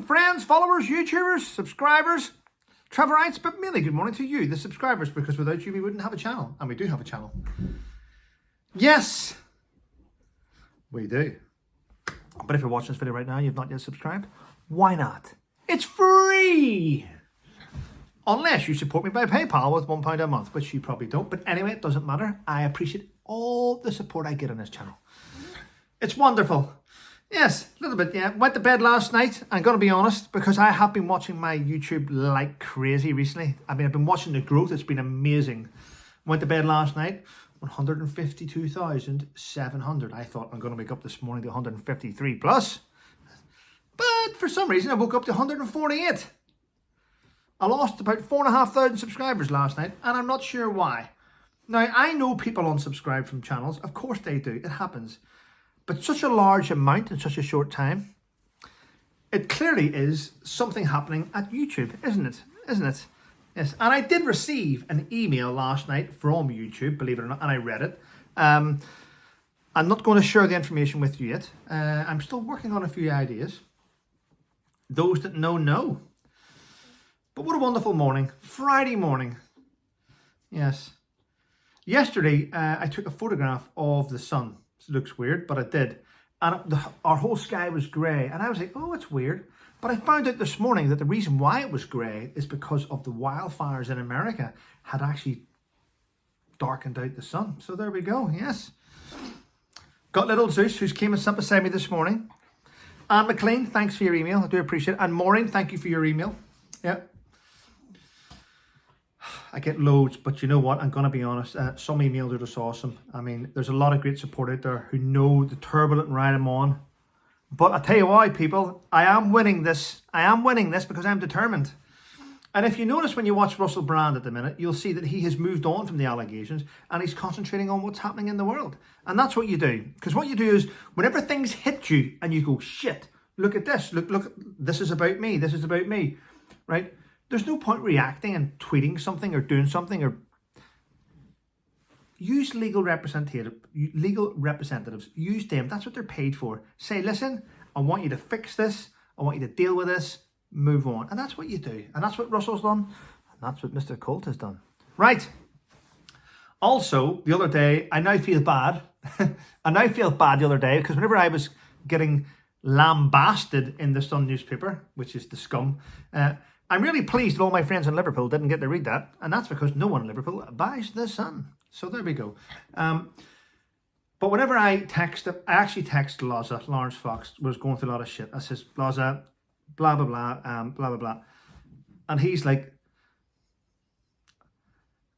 friends, followers, YouTubers, subscribers. Trevor Rant, but mainly good morning to you, the subscribers, because without you we wouldn't have a channel. And we do have a channel. Yes, we do. But if you're watching this video right now and you've not yet subscribed, why not? It's free! Unless you support me by PayPal with £1 a month, which you probably don't. But anyway, it doesn't matter. I appreciate all the support I get on this channel. It's wonderful. Yes, a little bit, yeah. Went to bed last night. I'm going to be honest, because I have been watching my YouTube like crazy recently. I've been watching the growth. It's been amazing. Went to bed last night, 152,700. I thought I'm going to wake up this morning to 153 plus. But for some reason, I woke up to 148. I lost about 4,500 subscribers last night, and I'm not sure why. Now, I know people unsubscribe from channels. Of course they do. It happens. But such a large amount in such a short time, it clearly is something happening at YouTube, isn't it? Isn't it? Yes. And I did receive an email last night from YouTube, believe it or not, and I read it. I'm not going to share the information with you yet. I'm still working on a few ideas. Those that know. But what a wonderful morning. Friday morning. Yes. Yesterday, I took a photograph of the sun. It looks weird, but I did. And our whole sky was grey. And I was like, oh, it's weird. But I found out this morning that the reason why it was grey is because of the wildfires in America had actually darkened out the sun. So there we go, yes. Got little Zeus, who's came and sat beside me this morning. Anne McLean, thanks for your email. I do appreciate it. And Maureen, thank you for your email. Yeah. I get loads, but you know what? I'm going to be honest. Some emails are just awesome. I mean, there's a lot of great support out there who know the turbulent ride I'm on. But I tell you why, people, I am winning this. I am winning this because I'm determined. And if you notice when you watch Russell Brand at the minute, you'll see that he has moved on from the allegations and he's concentrating on what's happening in the world. And that's what you do. Because what you do is whenever things hit you and you go, shit, look at this. Look, this is about me. This is about me. Right? There's no point reacting and tweeting something or doing something, or use legal representatives. Use them. That's what they're paid for. Say, listen, I want you to fix this. I want you to deal with this. Move on. And that's what you do. And that's what Russell's done. And that's what Mr. Colt has done. Right. Also, the other day, I now feel bad. I now feel bad the other day because whenever I was getting lambasted in the Sun newspaper, which is the scum, I'm really pleased that all my friends in Liverpool didn't get to read that. And that's because no one in Liverpool buys the Sun. So there we go. But whenever I actually text Loza, Lawrence Fox was going through a lot of shit. I says, Loza, blah, blah, blah, blah, blah, blah. And he's like,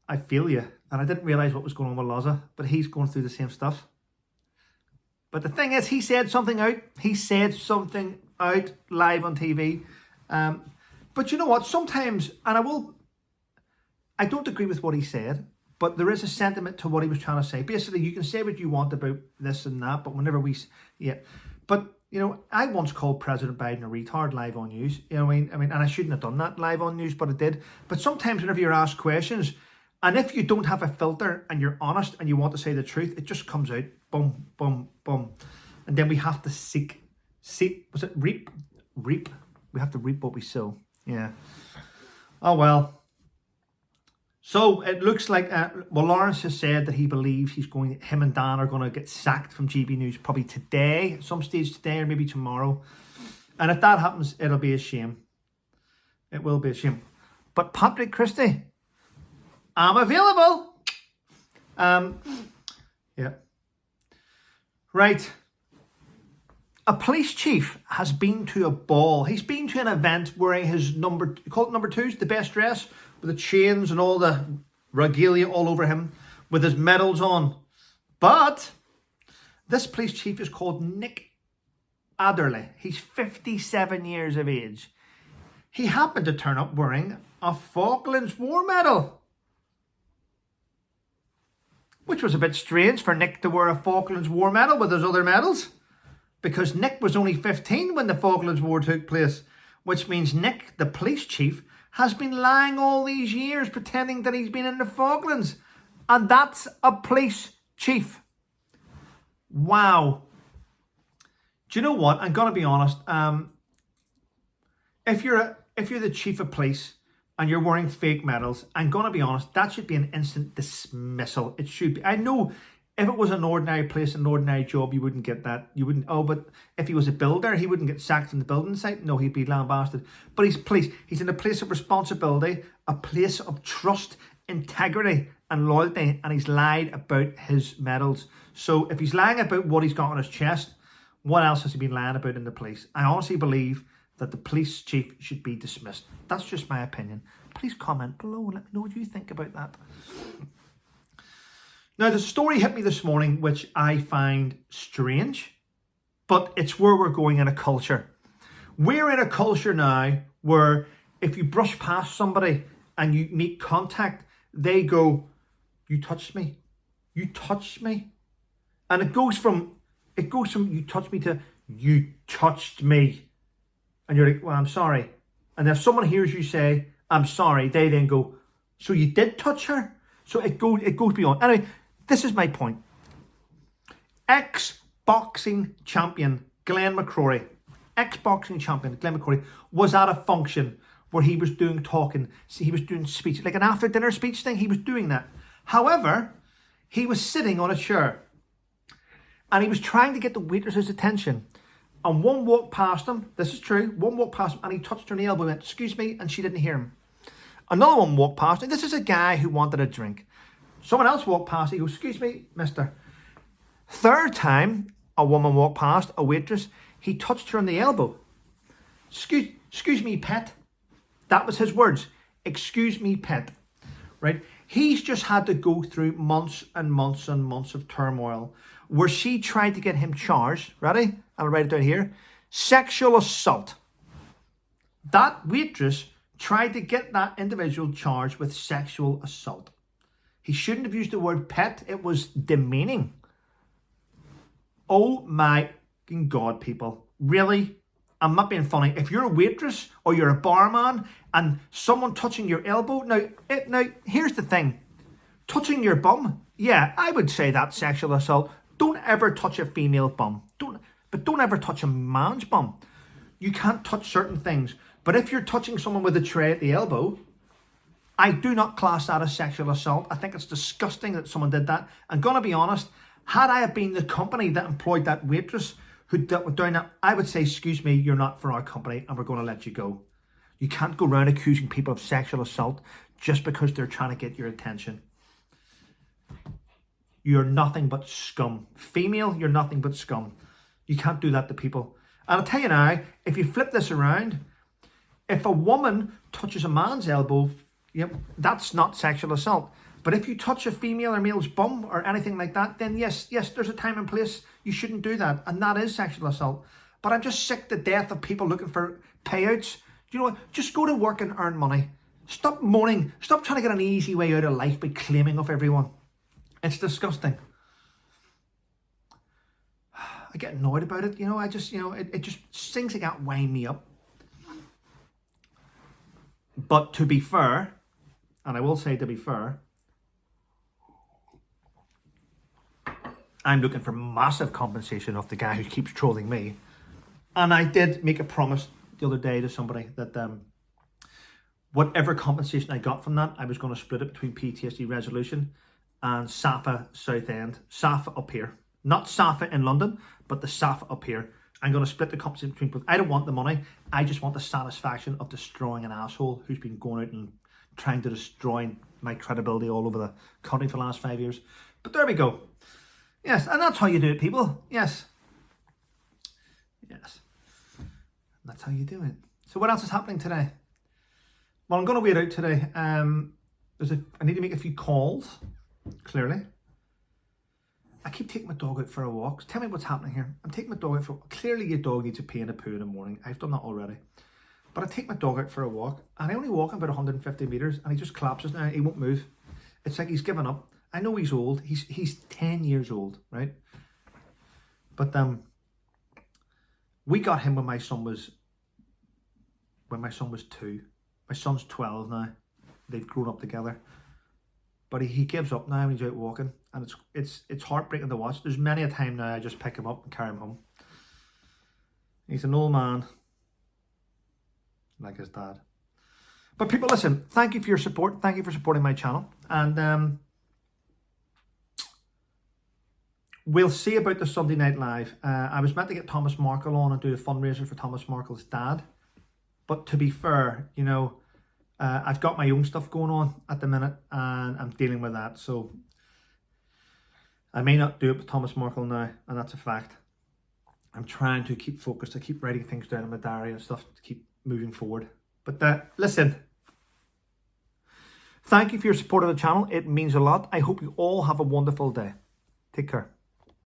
I feel you. And I didn't realise what was going on with Loza, but he's going through the same stuff. But the thing is, he said something out. He said something out live on TV. But you know what? Sometimes, and I don't agree with what he said, but there is a sentiment to what he was trying to say. Basically, you can say what you want about this and that, but whenever but you know, I once called President Biden a retard live on news. You know what I mean? And I shouldn't have done that live on news, but I did. But sometimes whenever you're asked questions, and if you don't have a filter and you're honest and you want to say the truth, it just comes out, boom, boom, boom. And then we have to reap? We have to reap what we sow. Yeah. Oh, well. So it looks like, Lawrence has said that he believes him and Dan are going to get sacked from GB News probably today, at some stage today or maybe tomorrow. And if that happens, it'll be a shame. It will be a shame. But Patrick Christie, I'm available. Yeah. Right. A police chief has been to a ball. He's been to an event wearing his number 2s, the best dress, with the chains and all the regalia all over him, with his medals on. But this police chief is called Nick Adderley. He's 57 years of age. He happened to turn up wearing a Falklands War medal, which was a bit strange for Nick to wear a Falklands War medal with his other medals. Because Nick was only 15 when the Falklands War took place, which means Nick, the police chief, has been lying all these years pretending that he's been in the Falklands. And that's a police chief. Wow. Do you know what? I'm going to be honest. if you're the chief of police and you're wearing fake medals, I'm gonna be honest, that should be an instant dismissal. It should be. I know if it was an ordinary place, an ordinary job, you wouldn't get that. You wouldn't. Oh, but if he was a builder, he wouldn't get sacked from the building site. No, he'd be lambasted. But he's police. He's in a place of responsibility, a place of trust, integrity, and loyalty, and he's lied about his medals. So if he's lying about what he's got on his chest, what else has he been lying about in the police? I honestly believe that the police chief should be dismissed. That's just my opinion. Please comment below and let me know what you think about that. Now, the story hit me this morning, which I find strange, but it's where we're going in a culture. We're in a culture now where if you brush past somebody and you make contact, they go, "You touched me. You touched me." And it goes from "you touched me" to "you touched me." And you're like, "Well, I'm sorry." And if someone hears you say, "I'm sorry," they then go, "So you did touch her?" So it goes beyond. Anyway, this is my point. Ex-boxing champion Glenn McCrory was at a function where he was doing talking. So he was doing speech, like an after dinner speech thing. He was doing that. However, he was sitting on a chair and he was trying to get the waitress's attention. And one walked past him. This is true. One walked past him and he touched her on the elbow and went, "Excuse me," and she didn't hear him. Another one walked past him. This is a guy who wanted a drink. Someone else walked past. He goes, "Excuse me, mister." Third time, a woman walked past, a waitress. He touched her on the elbow. Excuse me, pet." That was his words. "Excuse me, pet." Right? He's just had to go through months and months and months of turmoil where she tried to get him charged. Ready? I'll write it down here. Sexual assault. That waitress tried to get that individual charged with sexual assault. He shouldn't have used the word pet. It was demeaning. Oh my God, people. Really? I'm not being funny. If you're a waitress or you're a barman and someone touching your elbow, now here's the thing. Touching your bum, yeah, I would say that's sexual assault. Don't ever touch a female bum. Don't ever touch a man's bum. You can't touch certain things. But if you're touching someone with a tray at the elbow, I do not class that as sexual assault. I think it's disgusting that someone did that. I'm going to be honest, had I have been the company that employed that waitress who doing that, I would say, "Excuse me, you're not for our company and we're going to let you go." You can't go around accusing people of sexual assault just because they're trying to get your attention. You're nothing but scum. Female, you're nothing but scum. You can't do that to people. And I'll tell you now, if you flip this around, if a woman touches a man's elbow, yep, that's not sexual assault. But if you touch a female or male's bum or anything like that, then yes, there's a time and place. You shouldn't do that. And that is sexual assault. But I'm just sick to death of people looking for payouts. You know what? Just go to work and earn money. Stop moaning. Stop trying to get an easy way out of life by claiming of everyone. It's disgusting. I get annoyed about it. I just, it just things like that wind me up. But to be fair, and I will say to be fair, I'm looking for massive compensation off the guy who keeps trolling me. And I did make a promise the other day to somebody that whatever compensation I got from that, I was going to split it between PTSD Resolution and SAFA Southend. SAFA up here. Not SAFA in London, but the SAFA up here. I'm going to split the compensation between both. I don't want the money. I just want the satisfaction of destroying an asshole who's been going out and trying to destroy my credibility all over the country for the last 5 years. But there we go. Yes, and that's how you do it, people. Yes. That's how you do it. So what else is happening today? Well, I'm going to wait out today. I need to make a few calls, clearly. I keep taking my dog out for a walk. Tell me what's happening here. I'm taking my dog out for a walk. Clearly your dog needs a pee and a poo in the morning. I've done that already. But I take my dog out for a walk and I only walk him about 150 metres and he just collapses now. He won't move. It's like he's given up. I know he's old. He's 10 years old, right? But we got him when my son was 2. My son's 12 now. They've grown up together. But he gives up now when he's out walking, and it's heartbreaking to watch. There's many a time now I just pick him up and carry him home. He's an old man. like his dad. But people, listen, thank you for your support. Thank you for supporting my channel. And we'll see about the Sunday Night Live. I was meant to get Thomas Markle on and do a fundraiser for Thomas Markle's dad. But to be fair, you know, I've got my own stuff going on at the minute and I'm dealing with that. So I may not do it with Thomas Markle now, and that's a fact. I'm trying to keep focused. I keep writing things down in my diary and stuff to keep moving forward. But listen, thank you for your support of the channel. It means a lot. I hope you all have a wonderful day. Take care.